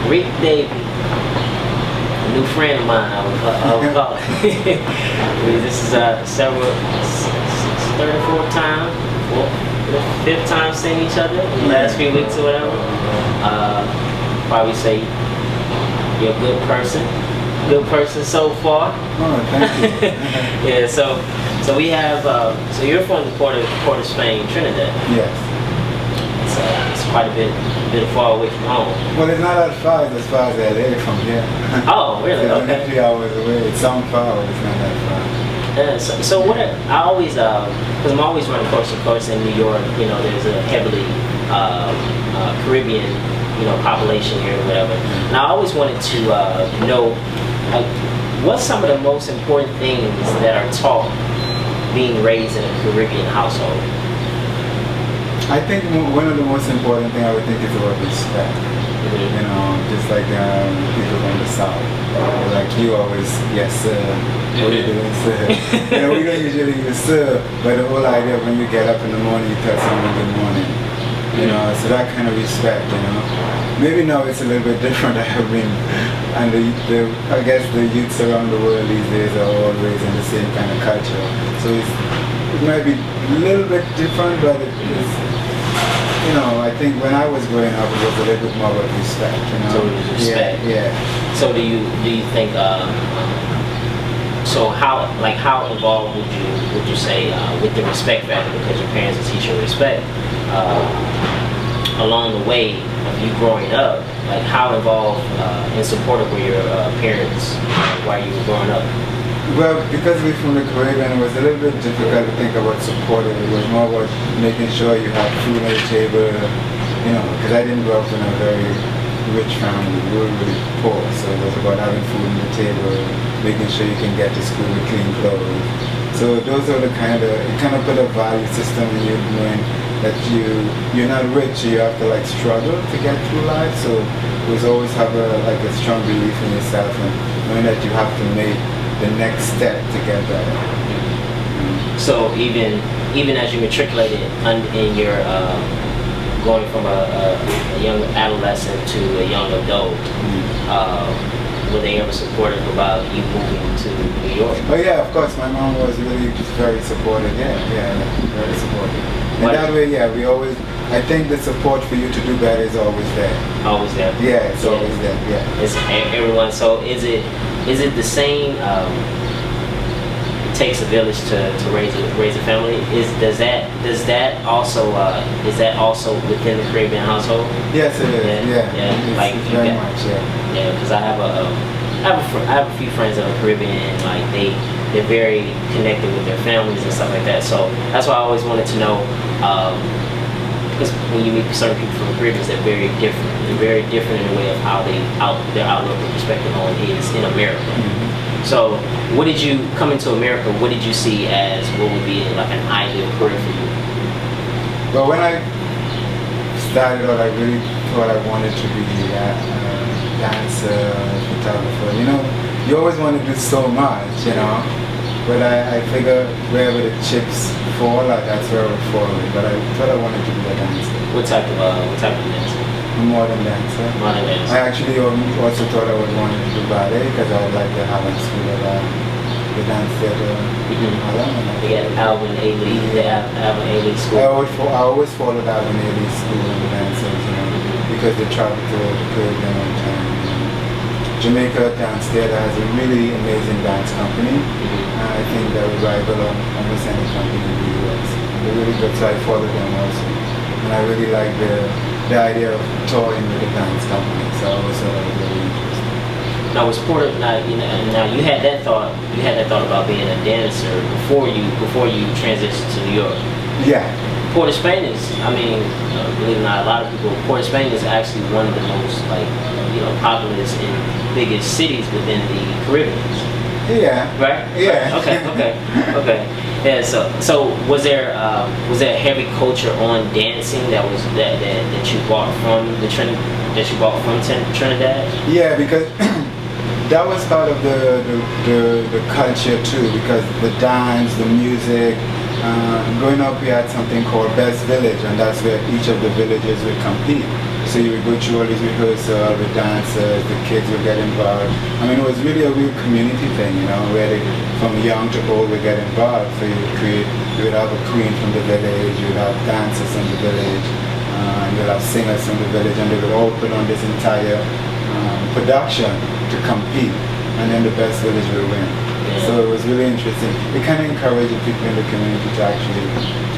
Rick Davy, a new friend of mine, I would call it. This is third or fourth time, fifth time seeing each other in the last few weeks or whatever. Probably say you're a good person. Good person so far. Oh, thank you. Yeah, so we have, so you're from the port of Spain, Trinidad. Yes. It's quite a bit far away from home. Well, it's not as far as LA from here. Oh, really? It's Okay. only 3 hours away. It sounds far, but it's not that far. So what I always, because I'm always running course to course in New York, you know, there's a heavily Caribbean, you know, population here or whatever. And I always wanted to know, like, what's some of the most important things that are taught being raised in a Caribbean household? I think one of the most important things I would think is about respect. Mm-hmm. You know, just like people from the South. Like you always, yes sir, what are you doing sir? You know, we don't usually use sir, but the whole idea of when you get up in the morning, you tell someone good morning. You know, so that kind of respect, you know. Maybe now it's a little bit different, I mean, and I guess the youths around the world these days are all raised in the same kind of culture. So it might be a little bit different, but it is, you know, I think when I was growing up, it was a little bit more about respect, you know. So it was respect. Yeah. So do you think, so how involved would you say with the respect factor, because your parents will teach you respect, along the way of you growing up, like how involved and supportive were your parents while you were growing up? Well, because we're from the Caribbean, it was a little bit difficult to think about supporting. It was more about making sure you have food on the table, you know, because I didn't grow up in a very rich family. We were really poor, so it was about having food on the table, making sure you can get to school with clean clothes. So those are the it kind of put a value system in you, knowing that you're not rich, you have to like struggle to get through life. So it was always have a strong belief in yourself and knowing that you have to make the next step to get better. So even as you matriculated in your going from a young adolescent to a young adult, were they ever supportive about you moving to New York? Oh yeah, of course. My mom was really very supportive. Yeah, very supportive. And that way, yeah, we always. I think the support for you to do better is always there. Always there. Yeah, it's always there. Yeah. It's everyone. So is it the same? It takes a village to raise a family. Does that also within the Caribbean household? Yes, it is. Yeah. Like it's very much. Yeah, because I have a few friends that are Caribbean, and like they're very connected with their families and stuff like that. So that's why I always wanted to know. Because when you meet certain people from the Caribbean, they're very different. They're very different in the way of how their outlook and perspective on is in America. Mm-hmm. So, what did you come into America? What did you see as what would be like an ideal career for you? Well, when I started out, I really thought I wanted to be a dancer, photographer. You know, you always want to do so much, you know. But I figure wherever the chips fall, that's where I would fall. But I thought I wanted to be a dancer. What type of dancer? A modern dancer. Modern dancer. I actually also thought I would want to do ballet because I would like to have a school of the dance theater. They got Alvin Ailey. They have Alvin Ailey school. I always followed Alvin Ailey school and the dancers, you know, because they travel to the Caribbean all the time. Jamaica Dance Theater has a really amazing dance company. I think that would rival almost any company in the US. They're really good, so I follow them also. And I really like the idea of touring with a dance company, so I was really interested. Now, was now you had that thought about being a dancer before you transitioned to New York. Yeah. Port of Spain is, I mean, believe it or not, a lot of people, Port of Spain is actually one of the most populous and biggest cities within the Caribbean. Yeah. Right? Yeah. Okay. Yeah. So was there a heavy culture on dancing that you brought from Trinidad? Yeah, because that was part of the culture too, because the dance, the music. Growing up, we had something called Best Village, and that's where each of the villages would compete. So you would go through all these rehearsals with dancers, the kids would get involved. I mean, it was really a real community thing, you know, where they, from young to old would get involved. So you would have a queen from the village, you would have dancers from the village, and you would have singers from the village, and they would all put on this entire production to compete, and then the best village will win. Yeah. So it was really interesting. It kind of encouraged the people in the community to actually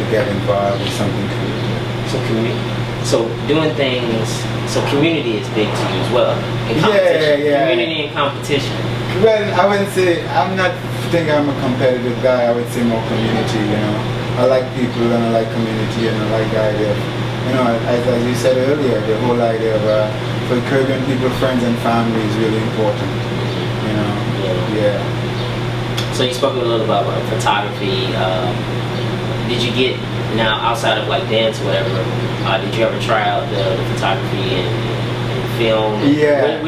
to get involved with something creative. So doing things. So community is big to you as well. And competition. Yeah. Community and competition. Well, I wouldn't say I'm not think I'm a competitive guy. I would say more community. You know, I like people and I like community and I like the idea of, you know, as you said earlier, the whole idea of for Caribbean people, friends and family is really important. You know. Yeah. So you spoke a little about photography. Did you get now outside of like dance or whatever? Did you ever try out the photography and film? Yeah.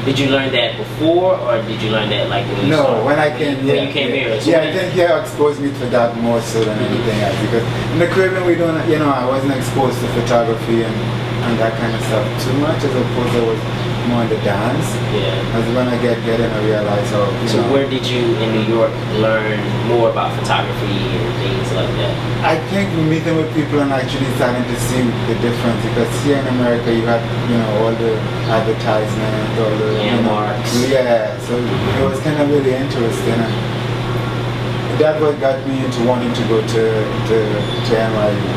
Did you learn that before, or did you learn that like when you when I came when you came here? So I think here exposed me to that more so than anything else, because in the Caribbean we don't, you know, I wasn't exposed to photography and that kind of stuff too much, as opposed to was more in the dance. Yeah. As when I get in, I realize how. So where did you in New York learn more about photography and things like that? I think meeting with people and actually starting to see the difference, because here in America you have, you know, all the advertisement, all the landmarks. So it was kind of really interesting. And that what got me into wanting to go to NYU.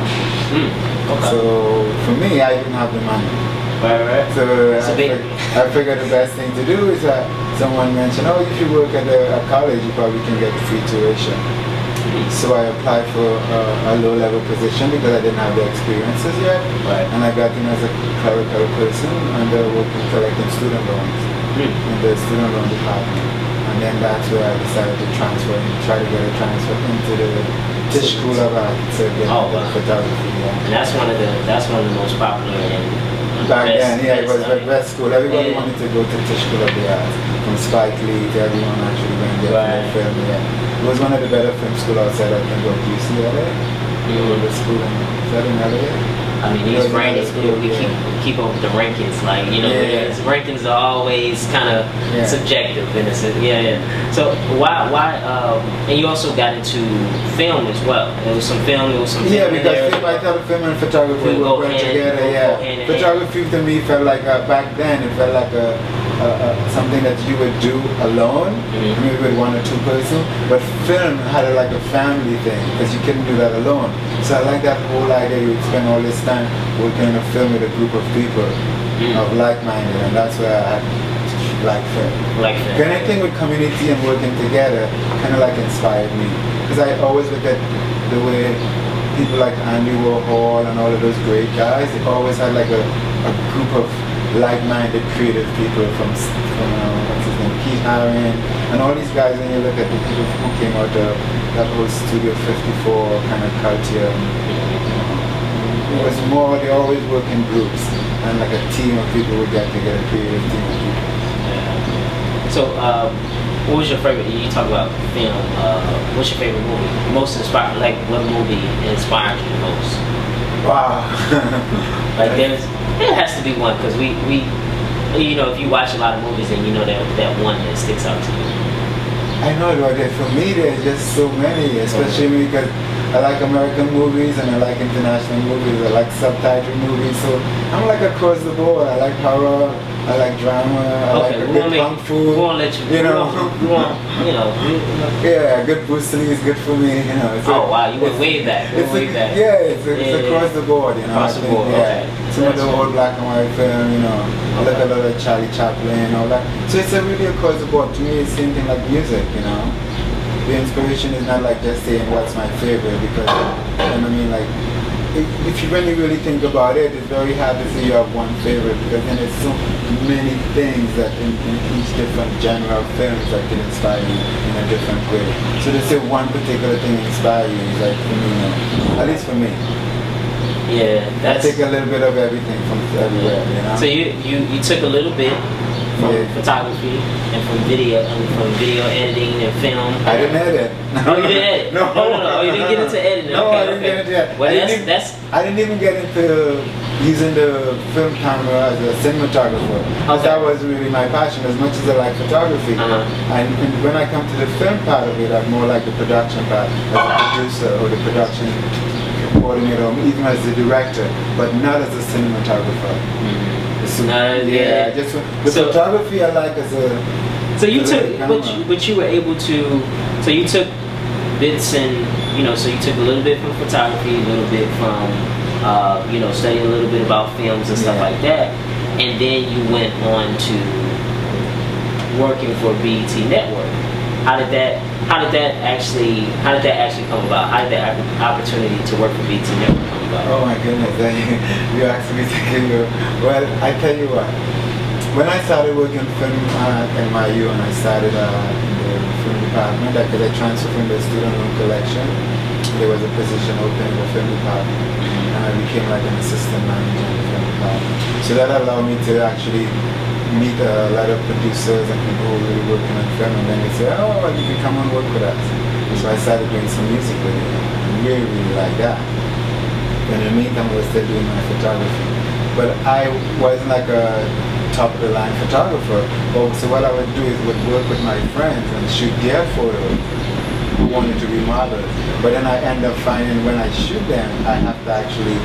Okay. So for me, I didn't have the money. Right. So I figured the best thing to do is someone mentioned, oh, if you work at a college, you probably can get free tuition. So I applied for a low-level position because I didn't have the experiences yet. Right. And I got in as a clerical person and working collecting student loans in the student loan department. And then that's where I decided to try to get a transfer into the Tisch School of Art to get photography. Yeah. And that's one of the most popular and back then, it was the best school. Everybody wanted to go to Tisch School of the Arts, from Spike Lee to everyone actually went there for film. Yeah. It was one of the better film schools outside, I think, of UCLA. The school in LA. I mean, these rankings, we keep up with the rankings, like, you know, his rankings are always kind of subjective in a sense. So why, and you also got into film as well. There was some film, there was some film in there. Because I thought film and photography went together. Photography to me felt like, back then, it felt like something that you would do alone, maybe with one or two person, but film had like a family thing, because you couldn't do that alone. So I like that whole idea, you would spend all this time working on a film with a group of people of like-minded, and that's where I like film. Connecting with community and working together kind of like inspired me, because I always look at the way people like Andy Warhol and all of those great guys, they always had like a group of like-minded creative people from what's his name, Keith Haring, and all these guys. When you look at the people who came out of that whole Studio 54 kind of culture, it was more, they always work in groups, and like a team of people would get together, a creative team of people. So what was your favorite, you talk about film, what's your favorite movie? Most inspired, like what movie inspired you the most? Wow. Like there has to be one, because we you know, if you watch a lot of movies, then you know that one that sticks out to you. I know, but for me there's just so many, especially because I like American movies and I like international movies, I like subtitle movies, so I'm like across the board. I like horror, I like drama, I like good kung fu. We won't let you, you know. Yeah, good Bruce Lee is good for me, you know. Oh wow, you went way back. Yeah, it's across the board, you know. Across the board, okay. Some of the old black and white film, you know. I like a lot of Charlie Chaplin and all that. So it's a really across the board. To me, it's the same thing like music, you know. The inspiration is not like just saying what's my favorite, because, you know what I mean, like, if you really think about it, it's very hard to say you have one favorite, because then there's so many things that in each different genre of films that can inspire you in a different way. So to say one particular thing inspire you is like, you know, at least for me. Yeah, I take a little bit of everything from everywhere, you know. So you took a little bit from Yeah. photography and from video editing and film. I didn't edit. Oh, you didn't edit? No. Oh, you didn't get into editing. No, Okay, I didn't get into that. Well, I didn't even get into using the film camera as a cinematographer. Because Okay. that was really my passion as much as I like photography. And when I come to the film part of it, I'm more like the production part as a producer or the production coordinator, or even as the director, but not as a cinematographer. So, Yeah. just the photography I like as a. So you as a took, camera. but you were able to. So you took bits and so you took a little bit from photography, a little bit from studying a little bit about films and stuff Yeah. like that, and then you went on to working for BET Network. How did that actually come about? How did that opportunity to work for BET Network come about? Oh my goodness, you asked me to give you. Well, I tell you what. When I started working film at NYU and I started in the film department, because I transferred from the student loan collection, there was a position open in the film department, and I became like an assistant manager in the film department. So that allowed me to actually meet a lot of producers and people who really working on film, and then they say, oh, well, you can come and work with us. So I started doing some music with it, and really like that. In the meantime, I was still doing my photography. But I wasn't like a top of the line photographer. So what I would do is would work with my friends and shoot their photos who wanted to be models. But then I end up finding when I shoot them, I have to actually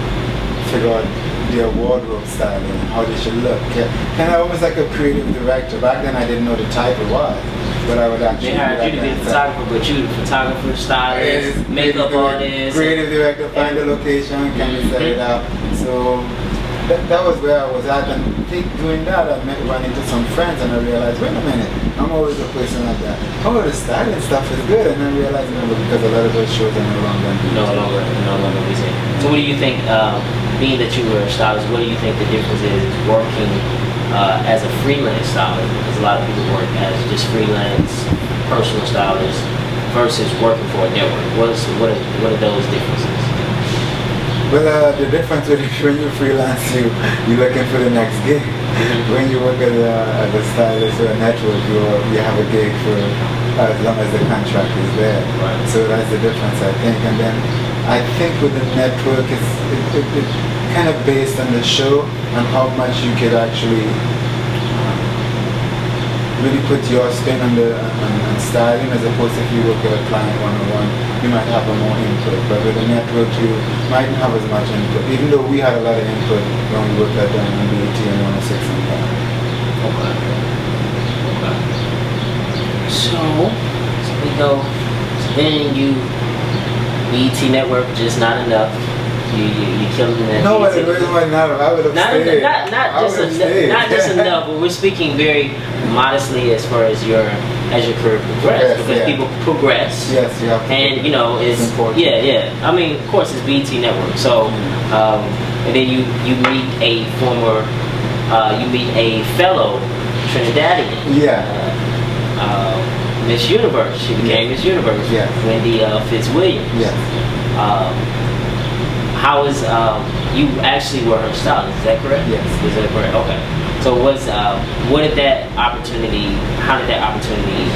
figure out their wardrobe styling and how they should look. Kind of almost like a creative director. Back then I didn't know the title was, but I would actually. They hired you to be a photographer, but you the photographer, stylist, makeup artist, creative director, find the location, kind of set it out. So that was where I was at, and doing that I met run into some friends, and I realized, wait a minute, I'm always a person like that. Oh, the styling stuff is good, and then realized, because a lot of those shows are no longer. No longer music. So what do you think? Being that you were a stylist, what do you think the difference is working as a freelance stylist? Because a lot of people work as just freelance personal stylists versus working for a network. What are those differences? Well, the difference is when you freelance, you're looking for the next gig. When you work as a stylist or a network, you have a gig for as long as the contract is there. Right. So that's the difference, I think. And then I think with the network, it's kind of based on the show and how much you could actually really put your spin on styling, as opposed to if you work with a client one-on-one, you might have a more input. But with a network, you might not have as much input, even though we had a lot of input when we worked at BET and 106 and that. Okay. So we go. So then you BET Network, just not enough. You killed in that. No, but the reason why not, I would have stayed. Not just enough, but we're speaking very modestly as far as your career progressed, because people progress. Yes, you have to. And it's important. Yeah. I mean, of course, it's BET Network. So, and then you meet a fellow Trinidadian. Yeah. Miss Universe. She became Miss Universe. Yes. Wendy Fitzwilliams. Yes. How is you actually were her stylist? Is that correct? Yes. Is that correct? Okay. So what did that opportunity? How did that opportunity?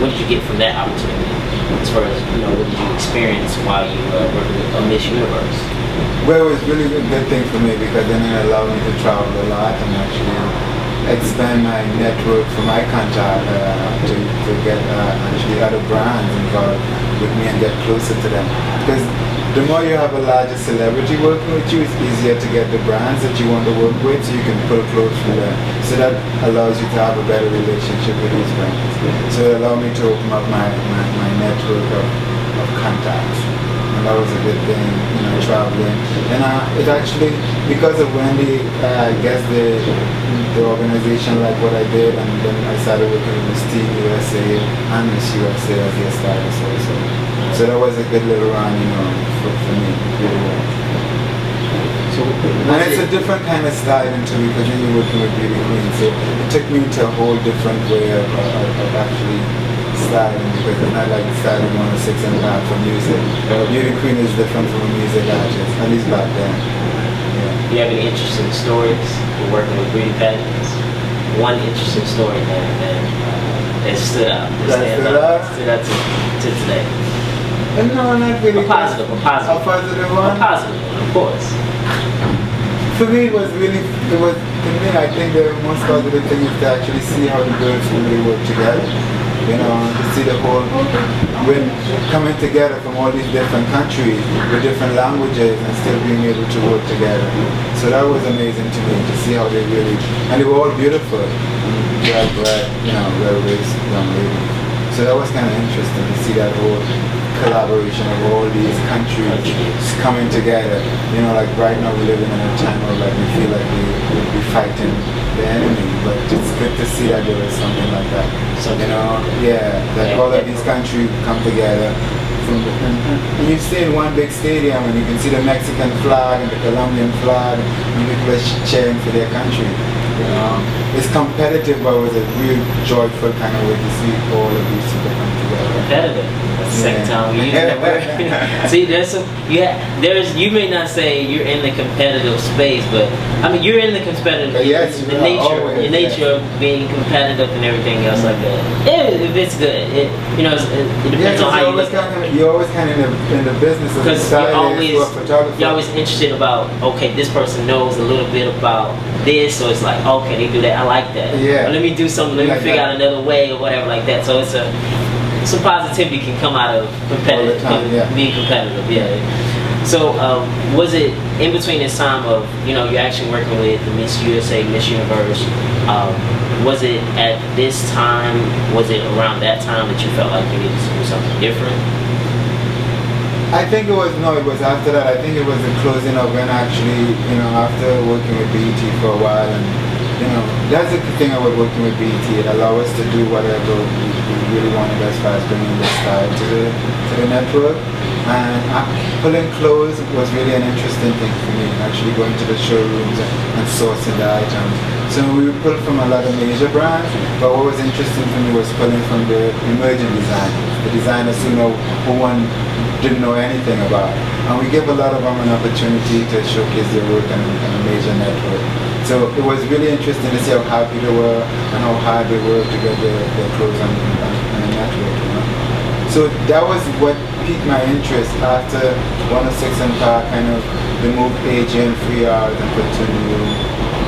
What did you get from that opportunity? As far as what did you experience while you were working with Miss Universe? Well, it was really a good thing for me, because then it allowed me to travel a lot and actually expand my network for my contact to get actually other brands involved with me and get closer to them. Because the more you have a larger celebrity working with you, it's easier to get the brands that you want to work with, so you can pull close to them. So that allows you to have a better relationship with these brands. So it allowed me to open up my network of contacts. And that was a good thing, traveling. And it actually, because of Wendy, I guess the organization liked what I did, and then I started working with Miss Team USA and Miss USA as their stylist also. So that was a good little run, for me. Really well. And it's a different kind of styling too, because then you're working with beauty queens. So it took me into a whole different way of actually styling, because it's not like styling 106 and that for music. Beauty queen is different from a music artist, at least back then. Do you have any interesting stories for working with beauty pageants? one interesting story that stood out? Stood out to today. No, not really. A positive A positive one? A positive one, of course. For me, to me, I think the most positive thing is to actually see how the girls really work together. You know, to see the whole, when coming together from all these different countries with different languages and still being able to work together. So that was amazing to me to see how they really, and they were all beautiful, well-raised young ladies. So that was kind of interesting to see that whole collaboration of all these countries coming together. You know, like right now we're living in a time where like we feel like we're fighting the enemy, but it's good to see that there was something like that. So, you know, that all of these countries come together. And you stay in one big stadium and you can see the Mexican flag and the Colombian flag and people are cheering for their country. You know, it's competitive, but it was a real joyful kind of way to see all of these people come together. Competitive. That's the second time we use that word. See, you may not say you're in the competitive space, but I mean you're in the competitive. Yes, your nature of being competitive and everything else like that. If it's good, it depends on how you look. You're always kind of in the business of because you're always interested about, okay, this person knows a little bit about this, so it's like, okay, they do that, I like that. Yeah. Let me do something, let me figure out another way or whatever like that. So it's some positivity can come out of being competitive. Yeah. So was it in between this time of, you're actually working with the Miss USA, Miss Universe, was it at this time, was it around that time that you felt like you needed to do something different? I think it was after that. I think it was the closing of when actually, after working with BET for a while, and that's the thing about working with BET. It allowed us to do whatever we really wanted as far as bringing the style to the network. And pulling clothes was really an interesting thing for me, actually going to the showrooms and sourcing the items. So we pulled from a lot of major brands, but what was interesting for me was pulling from the emerging designers, the designers who one didn't know anything about. And we give a lot of them an opportunity to showcase their work on a major network. So it was really interesting to see how happy they were and how hard they worked to get their clothes on the network. So that was what piqued my interest after 106 and Park they moved AJ and 3 hours and put 2 new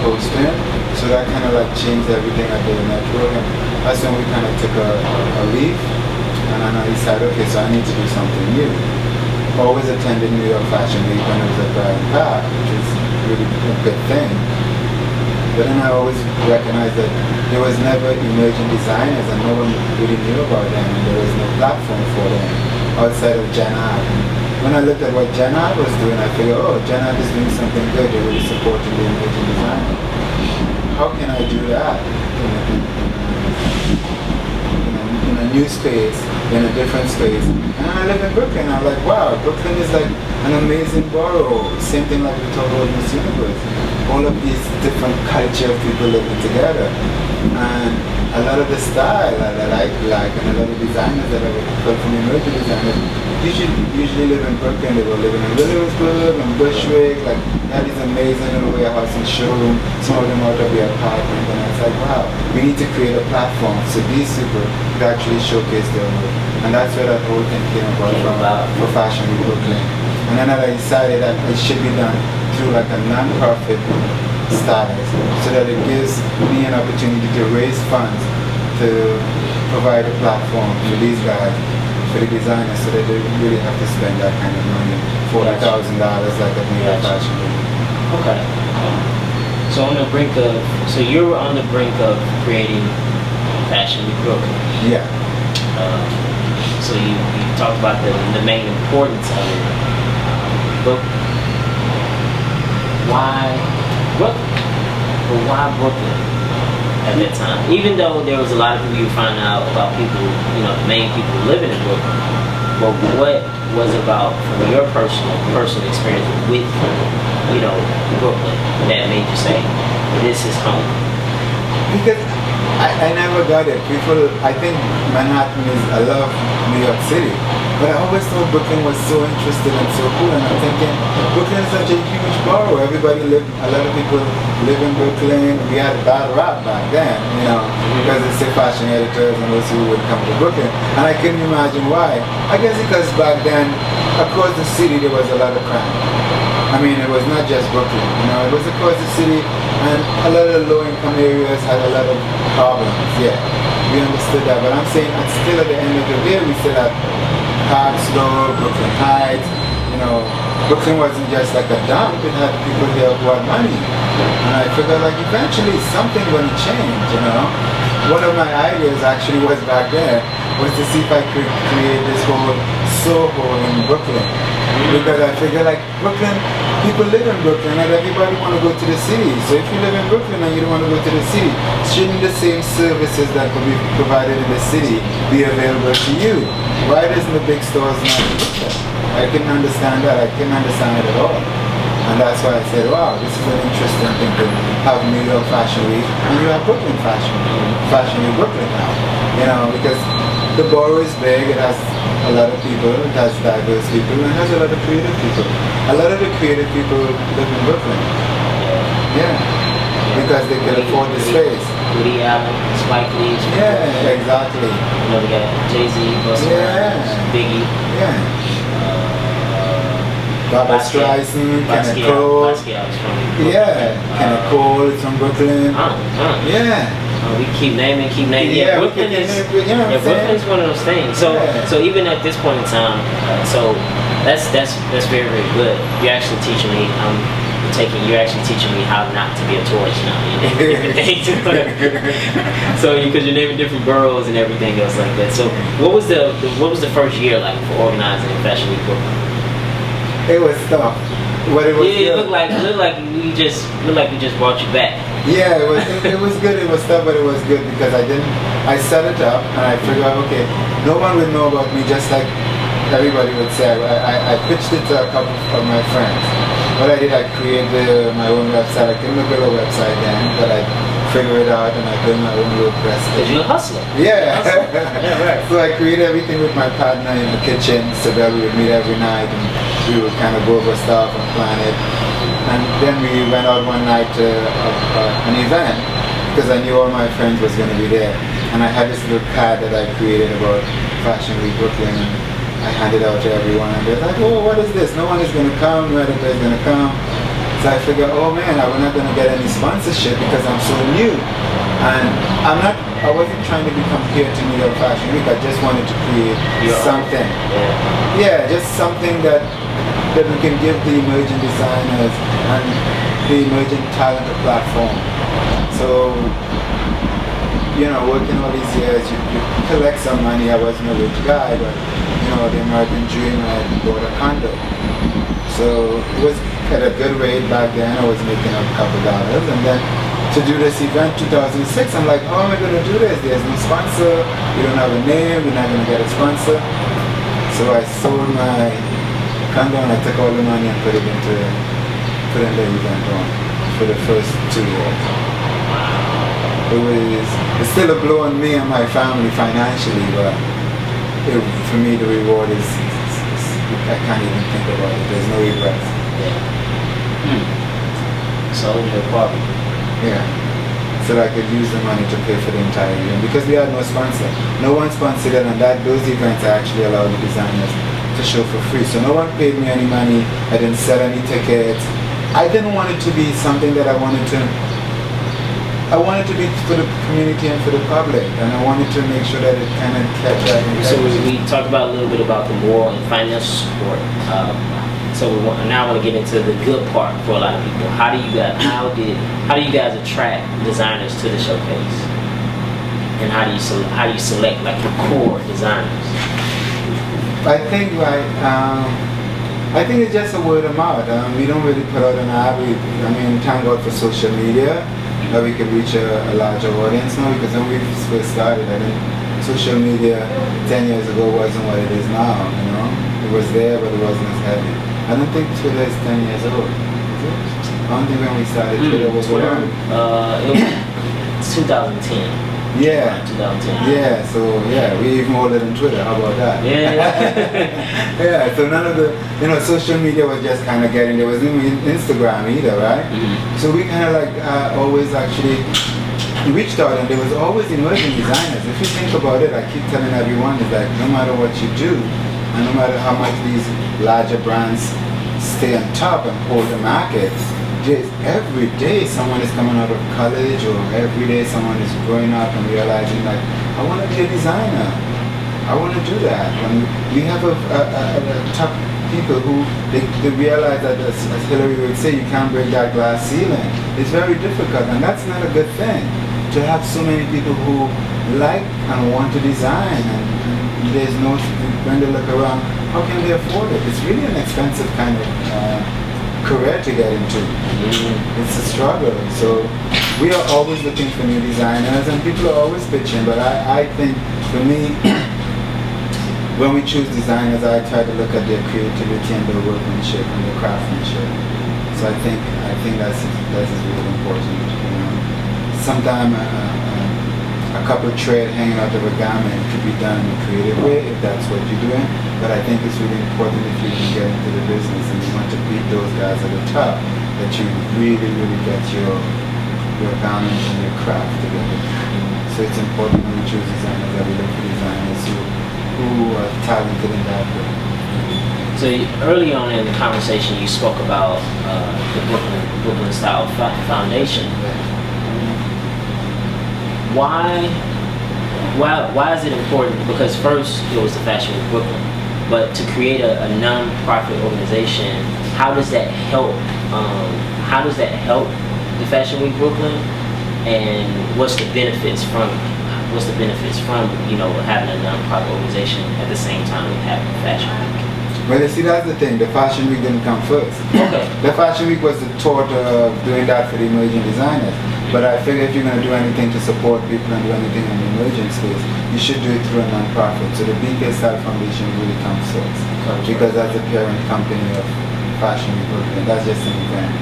posts in. So that kind of changed everything at the network, and that's when we kind of took a leave, and then I decided, okay, so I need to do something new. Always attended New York Fashion Week when it was at Bryant Park, which is really a good thing. But then I always recognized that there was never emerging designers and no one really knew about them, and there was no platform for them outside of Gen Art. When I looked at what Gen Art was doing, I figured, Gen Art is doing something good, they're really supporting the emerging designer. How can I do that in a new space, in a different space? And I live in Brooklyn. I'm like, wow, Brooklyn is like an amazing borough. Same thing like we talk about Miss Universe. All of these different culture of people living together. And a lot of the style that I like and a lot of designers that I would from emerging designers usually live in Brooklyn. They were living in Williamsburg and Bushwick, had this amazing little warehouse and showroom, some of them out of their apartment, and I was like, wow, we need to create a platform so these people could actually showcase their work. And that's where that whole thing came about for Fashion Week Brooklyn. And then I decided that it should be done through a non-profit status, so that it gives me an opportunity to raise funds to provide a platform for these guys, for the designers, so that they really have to spend that kind of money, $40,000 like at New York Fashion Week. Okay. So you were on the brink of creating Fashion Week Brooklyn. Yeah. So you talked about the main importance of it, but why Brooklyn? But why Brooklyn at that time? Even though there was a lot of people you find out about people, the main people living in Brooklyn, but what was about, from your personal experience with, Brooklyn, that made you say, this is home? Because I never got it. I think Manhattan I love New York City. But I always thought Brooklyn was so interesting and so cool, and I'm thinking, Brooklyn is such a huge borough. A lot of people live in Brooklyn. We had bad rap back then, you know, because it's the fashion editors and those who would come to Brooklyn. And I couldn't imagine why. I guess because back then, across the city, there was a lot of crime. I mean, it was not just Brooklyn, you know, it was across the city, and a lot of the low-income areas had a lot of problems, yeah. We understood that, but I'm saying still at the end of the day, we still have Park Slope, Brooklyn Heights, you know, Brooklyn wasn't just like a dump, it had people here who had money. And I figured like eventually something going to change, you know. One of my ideas actually was back there, was to see if I could create this whole Soho in Brooklyn. Because I figure like Brooklyn, people live in Brooklyn and everybody want to go to the city. So if you live in Brooklyn and you don't want to go to the city, shouldn't the same services that could be provided in the city be available to you? Why doesn't the big stores not do that? I couldn't understand that. I couldn't understand it at all. And that's why I said, wow, this is an interesting thing to have New York Fashion Week and you have Brooklyn Fashion Week Brooklyn now. You know, because the borough is big, it has a lot of people, it has diverse people, and it has a lot of creative people. A lot of the creative people live in Brooklyn. Yeah. Because they can afford the space. Woody Allen, Spike Lee. Yeah, exactly. You know, we got Jay-Z, Busta Rhymes, Biggie. Yeah. Barbara Streisand, Kenneth Cole. Yeah, Kenneth Cole is from Brooklyn. Yeah. We keep naming. Yeah, Brooklyn is one of those things. So even at this point in time, so that's very, very good. You're actually teaching me. You're actually teaching me how not to be a tourist now. You're naming different things. So because you're naming different boroughs and everything else like that. So what was the first year like for organizing Fashion Week Brooklyn? It was tough. But it was it looked like we just brought you back. Yeah, it was good. It was tough, but it was good because I set it up and I figured out, okay, no one would know about me, just like everybody would say. I pitched it to a couple of my friends. What I did, I created my own website. I couldn't build a website then, but I figured it out and I built my own WordPress. Because you're a hustler. Yeah. Yeah, right. So I created everything with my partner in the kitchen. Sibel, we would meet every night and we would kind of go over stuff and plan it. And then we went out one night to an event because I knew all my friends was going to be there. And I had this little card that I created about Fashion Week Brooklyn. And I handed out to everyone and they're like, oh, what is this? No one is going to come, no editor is going to come. So I figured, oh man, I'm not going to get any sponsorship because I'm so new. And I wasn't trying to be compared to New York Fashion Week. I just wanted to create something. Yeah, just something that we can give the emerging designers and the emerging talent a platform. So, you know, working all these years, you collect some money. I wasn't a rich guy, but, you know, the American dream, I bought a condo. So it was at a good rate back then. I was making a couple dollars. And then to do this event 2006, I'm like, how am I going to do this? There's no sponsor. We don't have a name. We're not going to get a sponsor. So I sold my condo and I took all the money and put in the event on for the first 2 years. It's still a blow on me and my family financially, but for me the reward is I can't even think about it. There's no regrets. So your problem. Yeah. So that I could use the money to pay for the entire event because we had no sponsor. No one sponsored it, and those events actually allowed the designers to show for free. So no one paid me any money. I didn't sell any tickets. I didn't want it to be something that I wanted to be for the community and for the public, and I wanted to make sure that it kind of kept that. So we talked about a little bit about the moral and financial support. Now I want to get into the good part for a lot of people. How do you guys attract designers to the showcase? And how do you select like your core designers? I think it's just a word of mouth. We don't really put out an ad. Thank God for social media that we could reach a larger audience now, because when we first started, I think social media 10 years ago wasn't what it is now, you know? It was there, but it wasn't as heavy. I don't think Twitter is 10 years old, is it? I don't think when we started Twitter was around. It was 2010. Yeah. 2010. Yeah, so yeah, we even older than Twitter. How about that? Yeah. Yeah, so none of the, social media was just kind of getting, there was no Instagram either, right? Mm-hmm. So we kind of like always actually reached out, and there was always emerging designers. If you think about it, I keep telling everyone is that no matter what you do, and no matter how much these larger brands stay on top and hold the market, just every day someone is coming out of college, or every day someone is growing up and realizing like, I want to be a designer. I want to do that. And we have a top people who they realize that, as Hillary would say, you can't break that glass ceiling. It's very difficult, and that's not a good thing. To have so many people who like and want to design, and there's no, when they look around, how can they afford it? It's really an expensive kind of career to get into. It's a struggle. So we are always looking for new designers, and people are always pitching, but I think for me, when we choose designers, I try to look at their creativity and their workmanship and their craftsmanship. So I think that's really important. Sometimes a couple of thread hanging out of a garment could be done in a creative way if that's what you're doing. But I think it's really important if you can get into the business and you want to beat those guys at the top, that you really, really get your garment and your craft together. So it's important when we choose designers that we look for designers who are talented in that way. So early on in the conversation, you spoke about the Brooklyn Style Foundation. Why is it important? Because first it was the Fashion Week Brooklyn, but to create a non-profit organization, how does that help? How does that help the Fashion Week Brooklyn? And what's the benefits from having a non-profit organization at the same time with having a Fashion Week? Well, you see, that's the thing. The Fashion Week didn't come first. Okay. The Fashion Week was the thought of doing that for the emerging designers. But I figure if you're going to do anything to support people and do anything in the emerging space, you should do it through a non-profit. So the BK Style Foundation really comes first. Because that's the parent company of Fashion Week Brooklyn. That's just an event.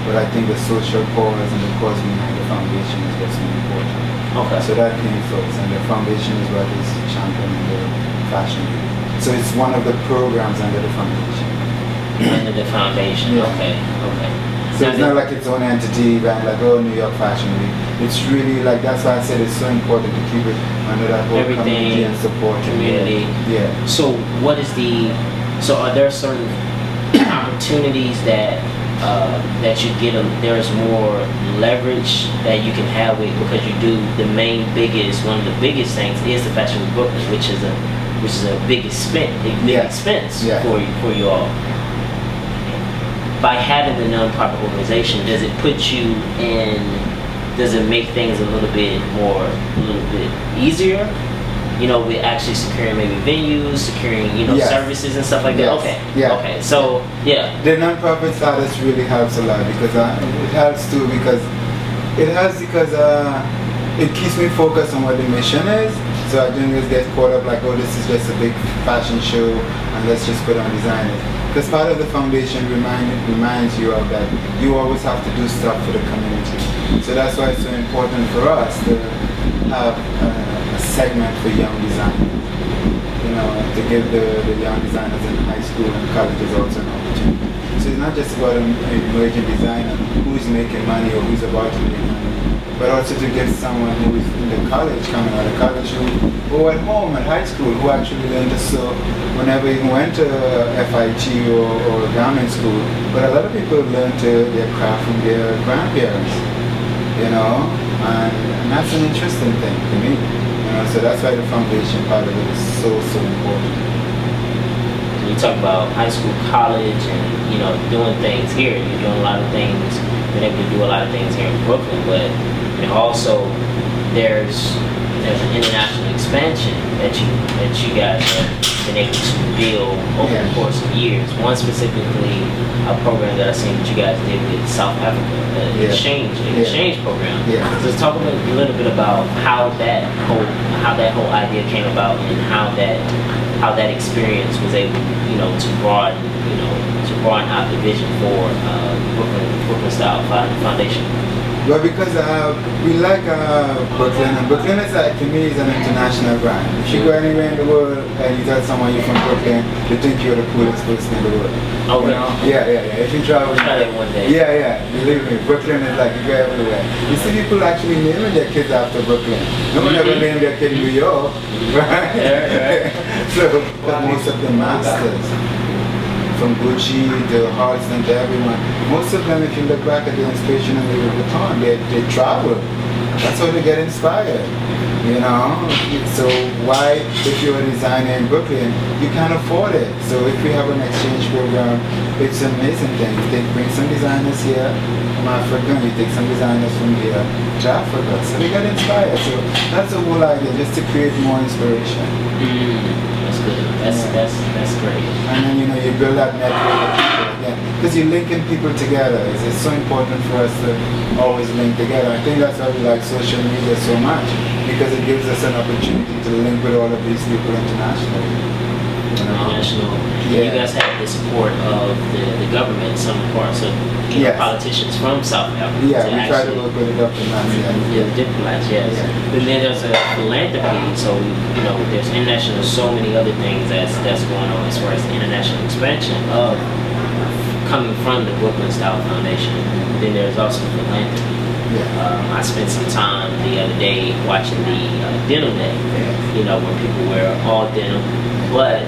But I think the social cause and the cause behind the foundation is what's more important. Okay. So that came first. And the foundation is what is championing the Fashion Week. So it's one of the programs under the foundation. Under the foundation, Yeah. Okay. So it's not like its own entity, like, New York Fashion Week. It's really like, that's why I said it's so important to keep it under that whole community and support. Community. Yeah. So are there certain opportunities that you get, there's more leverage that you can have with, because you do one of the biggest things is the Fashion Week Brooklyn, which is a big expense for you all. By having the nonprofit organization, does it make things a little bit easier? With actually securing maybe venues, securing, Yes. services and stuff like that? Yes. Okay. Yeah. Okay. So, yeah. The nonprofit status really helps a lot, because it helps because it keeps me focused on what the mission is. So I don't just get caught up like, oh, this is just a big fashion show and let's just put on designers. Because part of the foundation reminds you of that you always have to do stuff for the community. So that's why it's so important for us to have a segment for young designers. To give the young designers in high school and colleges also an opportunity. So it's not just about an emerging designer who's making money or who's about to make money, but also to get someone who is in the college, coming out of college, or at home at high school, who actually learned to sew whenever you went to FIT or garment school. But a lot of people learn their craft from their grandparents, and that's an interesting thing to me. So that's why the foundation part of it is so important. You talk about high school, college, and doing things here. You're doing a lot of things, been able to do a lot of things here in Brooklyn, but also there's an international expansion that you guys have been able to build over the course of years. One specifically, a program that I seen that you guys did with South Africa, the exchange program. Yeah. So talk a little bit about how that whole idea came about, and how that experience was able, to broaden out the vision for Brooklyn Style Foundation. Well, because we like Brooklyn, and Brooklyn is like, to me, is an international brand. If you go anywhere in the world and you tell someone you're from Brooklyn, they think you're the coolest person in the world. Oh, you know? Yeah. If you travel, try that one day. Yeah. Believe me, Brooklyn is like, you go everywhere. You see people actually naming their kids after Brooklyn. No one ever named their kid New York, right? Yeah. So, but most of the masters, from Gucci to Halston to everyone, most of them, if you look back at the inspiration of Louis Vuitton, they travel. That's how they get inspired, you know? So why, if you're a designer in Brooklyn, you can't afford it. So if we have an exchange program, it's an amazing thing. You bring some designers here from Africa, and you take some designers from here to Africa. So they get inspired. So that's the whole idea, just to create more inspiration. That's good. That's great. And then, you know, you build that network of people again. Because you're linking people together. It's so important for us to always link together. I think that's why we like social media so much. Because it gives us an opportunity to link with all of these people internationally. International. You guys have the support of the government in some parts of politicians from South Africa. Yeah, we try to work with the diplomats. Yeah, the diplomats, yes. And then there's a philanthropy, so you know, there's international, so many other things that's going on as far as the international expansion of coming from the Brooklyn Style Foundation. Then there's also philanthropy. I spent some time the other day watching the denim day. You know, where people wear all denim, but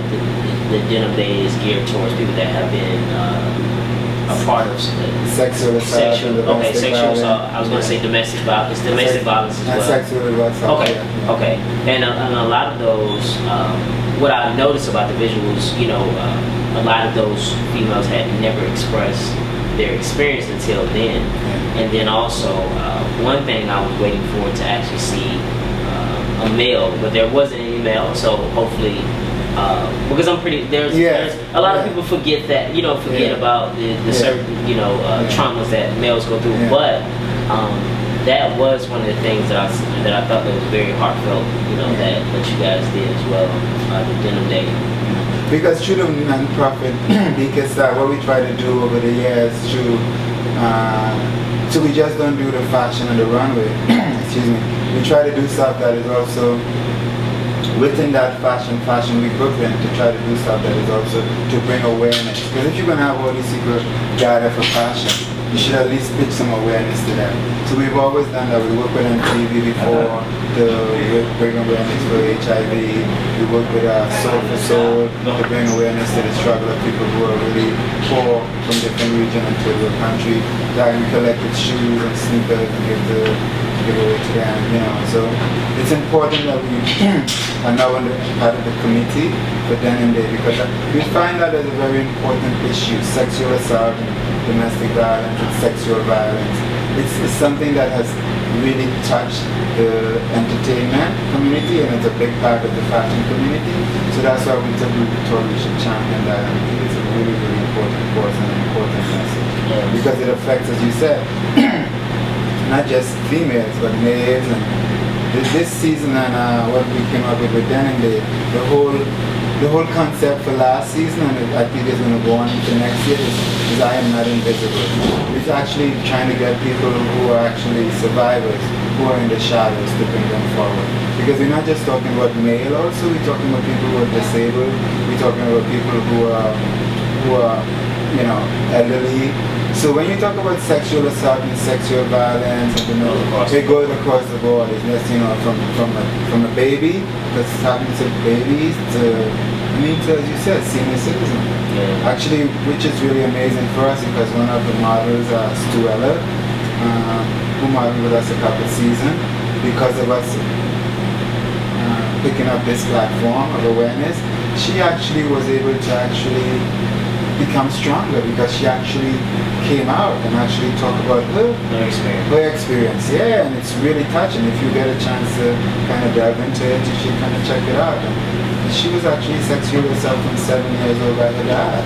the denim day is geared towards people that have been a part of sexual assault. I was going to say domestic violence. Domestic violence as well. And sexual assault. Okay. And a lot of those, what I noticed about the visuals, you know, a lot of those females had never expressed their experience until then. And then also, one thing I was waiting for to actually see a male, but there wasn't any male, so hopefully. Because I'm pretty, there's a lot of people forget that, you know, about the certain, you know, traumas that males go through. But that was one of the things that I thought that was very heartfelt, you know, that you guys did as well, the denim day. Because through the non-profit, because what we try to do over the years so we just don't do the fashion on the runway. Excuse me. We try to do stuff that is also within that fashion week Brooklyn, to try to do stuff that is also to bring awareness. Because if you're gonna have all these secret data for fashion, you should at least pitch some awareness to them. So we've always done that. We work with MTV before to bring awareness for HIV. We work with Soul for Soul to bring awareness to the struggle of people who are really poor from different regions and third world country. That we collected shoes and sneakers and give away to them, you know. So it's important that we are now part of the committee for Denim Day, because we find that as a very important issue, sexual assault and domestic violence and sexual violence. It's something that has really touched the entertainment community, and it's a big part of the fashion community. So that's why we thought we should champion that. I think it's a really, really important cause and an important message. Because it affects, as you said, not just females, but males. And this season and what we came up with Denim Day, the whole concept for last season, and I think it's going to go on into next year, is I am not invisible. It's actually trying to get people who are actually survivors, who are in the shadows, to bring them forward. Because we're not just talking about male also, we're talking about people who are disabled, we're talking about people who are you know, elderly. So when you talk about sexual assault and sexual violence, and, you know, it goes across the board. It's just, you know, from a baby that's happening to babies to, as you said, senior citizen. Actually, which is really amazing for us, because one of the models, Stu Eller, who modeled with us a couple seasons, because of us picking up this platform of awareness, she actually was able to actually become stronger, because she actually came out and actually talked about her experience. Yeah, and it's really touching. If you get a chance to kind of delve into it, you should kind of check it out. And she was actually sexually assaulted from 7 years old by her dad.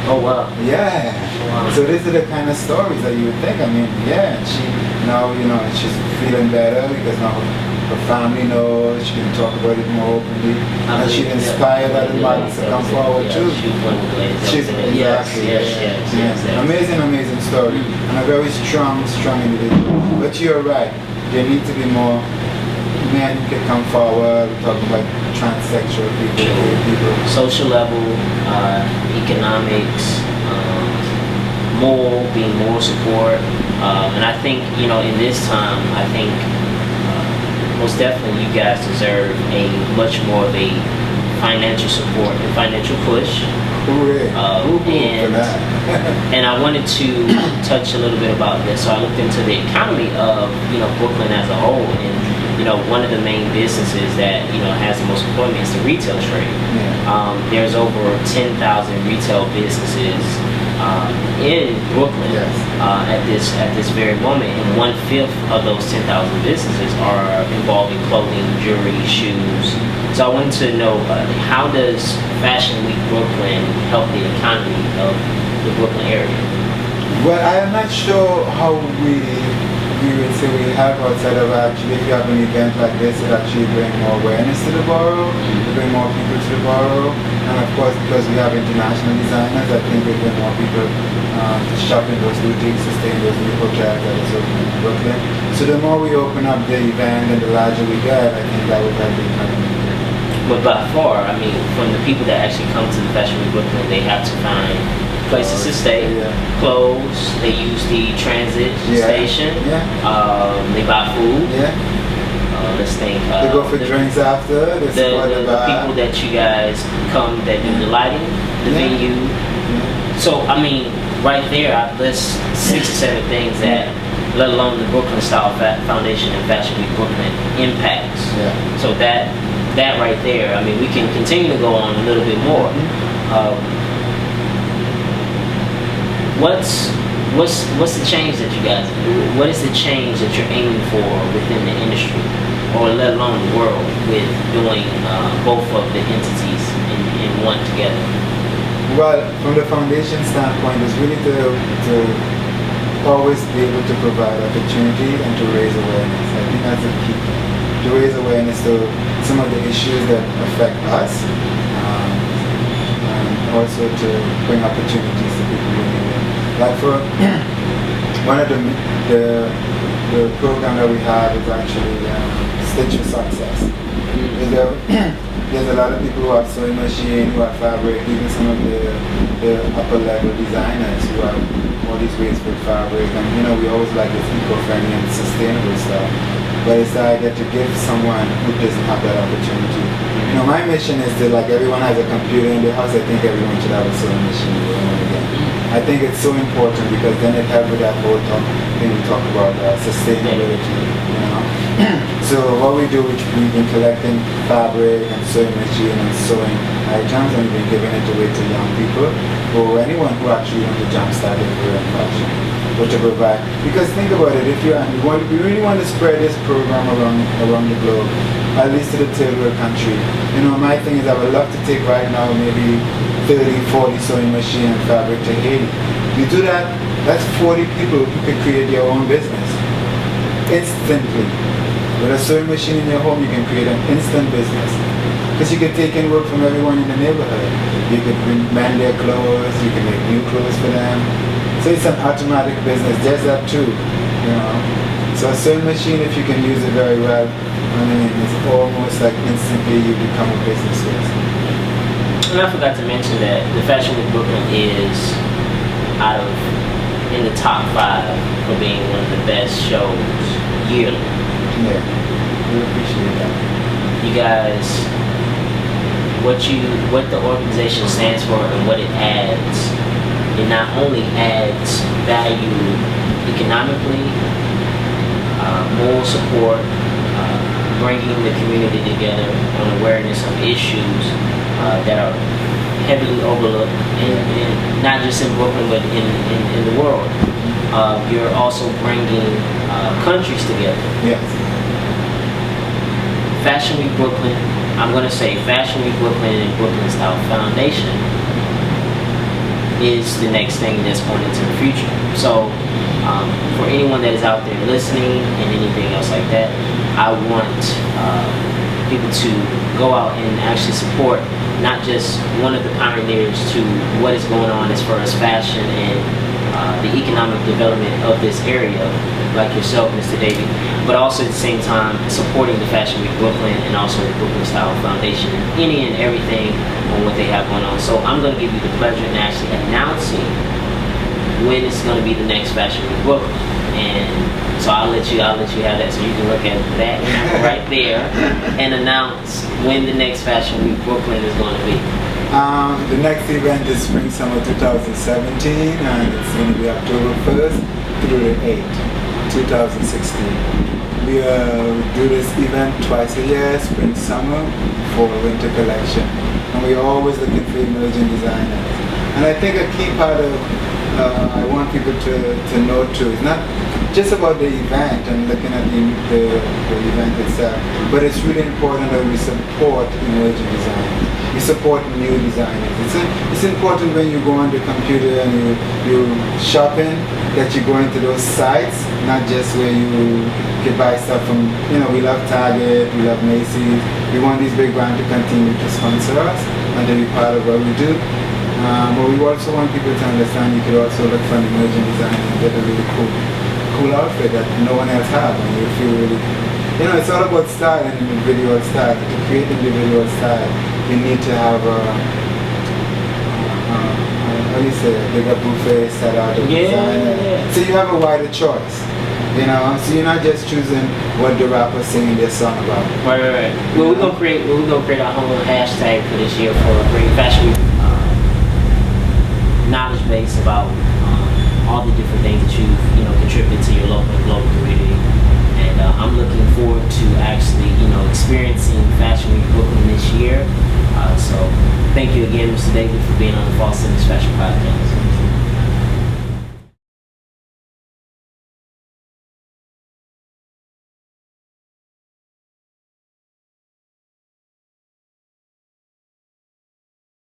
Oh wow. Yeah. Wow. So these are the kind of stories that you would think. I mean, yeah, and she now, she's feeling better because now her family knows, she can talk about it more openly. And she inspired other mothers to come forward too. She's one of the ladies. Exactly. Yes. Amazing story. And a very strong individual. But you're right. There need to be more men who can come forward, talk about transsexual people, gay people. Social level, economics, being moral support. And I think, in this time, I think most definitely you guys deserve a much more of a financial support and financial push. And I wanted to touch a little bit about this. So I looked into the economy of Brooklyn as a whole, and one of the main businesses that has the most employment is the retail trade. Yeah. There's over 10,000 retail businesses in Brooklyn at this very moment, and 1/5 of those 10,000 businesses are involving clothing, jewelry, shoes. So I wanted to know how does Fashion Week Brooklyn help the economy of the Brooklyn area? Well, I am not sure how we would say we help outside of actually, if you have an event like this, it actually bring more awareness to the borough, to bring more people to the borough, and of course because we have international designers, I think we bring more people to shop in those boutiques, to stay in those new hotels that is open in Brooklyn. So the more we open up the event and the larger we get, I think that would help the economy. But by far, I mean, from the people that actually come to the Fashion Week Brooklyn, they have to find places to stay, clothes, they use the transit station, they buy food. Let's think. They go for drinks after, they support the people that you guys come that do the lighting, the venue. So, I mean, right there, I list 6 or 7 things that, let alone the Brooklyn Style Foundation and Fashion Week Brooklyn impacts. So that right there, I mean, we can continue to go on a little bit more. What's the change that you guys do? What is the change that you're aiming for within the industry, or let alone the world, with doing both of the entities in one together? Well, from the foundation standpoint, it's really to always be able to provide opportunity and to raise awareness. I think that's the key. To raise awareness to some of the issues that affect us, and also to bring opportunities to people living there. Like for one of the program that we have is actually Stitch for Success. There's a lot of people who have sewing machine, who have fabric, even some of the upper level designers who have all these ways with fabric, and we always like this eco-friendly and sustainable stuff. But it's the idea to give someone who doesn't have that opportunity. My mission is to, like, everyone has a computer in their house. I think everyone should have a sewing machine. I think it's so important because then it helps with that whole thing we talk about sustainability. So what we do, we've been collecting fabric and sewing machine and sewing items, and we've been giving it away to young people or anyone who actually wants to jumpstart their career in fashion. Or to provide, because think about it, if we really want to spread this program around the globe, at least to the third world country. My thing is I would love to take right now maybe 30, 40 sewing machine and fabric to Haiti. You do that, that's 40 people who could create their own business instantly. With a sewing machine in your home, you can create an instant business. Because you can take in work from everyone in the neighborhood. You can mend their clothes, you can make new clothes for them. So it's an automatic business. There's that too, So a sewing machine, if you can use it very well, it's almost like instantly you become a business person. And I forgot to mention that the Fashion Week Brooklyn is in the top 5 for being one of the best shows yearly. Yeah, we appreciate that. You guys, what the organization stands for and what it adds. It not only adds value economically, moral support, bringing the community together on awareness of issues that are heavily overlooked, in not just in Brooklyn but in the world. You're also bringing countries together. Yes. Fashion Week Brooklyn, I'm going to say Fashion Week Brooklyn and Brooklyn Style Foundation is the next thing that's going into the future. So for anyone that is out there listening and anything else like that, I want people to go out and actually support not just one of the pioneers to what is going on as far as fashion and the economic development of this area, like yourself, Mr. Davy, but also at the same time supporting the Fashion Week Brooklyn and also the Brooklyn Style Foundation and any and everything on what they have going on. So I'm going to give you the pleasure in actually announcing when it's going to be the next Fashion Week Brooklyn. And so I'll let you have that, so you can look at that right there and announce when the next Fashion Week Brooklyn is going to be. The next event is Spring Summer 2017, and it's going to be October 1st through the 8th, 2016. We do this event twice a year, Spring Summer for Winter Collection, and we're always looking for emerging designers. And I think a key part of I want people to know too, it's not just about the event and looking at the event itself, but it's really important that we support emerging designers. We support new designers. It's important when you go on the computer and you shopping that you go into those sites, not just where you can buy stuff from, we love Target, we love Macy's. We want these big brands to continue to sponsor us and to be part of what we do. But we also want people to understand you could also look for an emerging design and get a really cool outfit that no one else has, and you feel really, it's all about style and individual style. To create individual style, you need to have how do you say, a bigger buffet set out of design. Yeah. So you have a wider choice. So you're not just choosing what the rapper's singing their song about. Right. Well, we're gonna create our whole hashtag for this year for Great Fashion Week. Knowledge base about all the different things that you've contributed to your local and global community, and I'm looking forward to actually experiencing Fashion Week Brooklyn this year. So thank you again, Mr. David, for being on the Fall Simmons Fashion Podcast.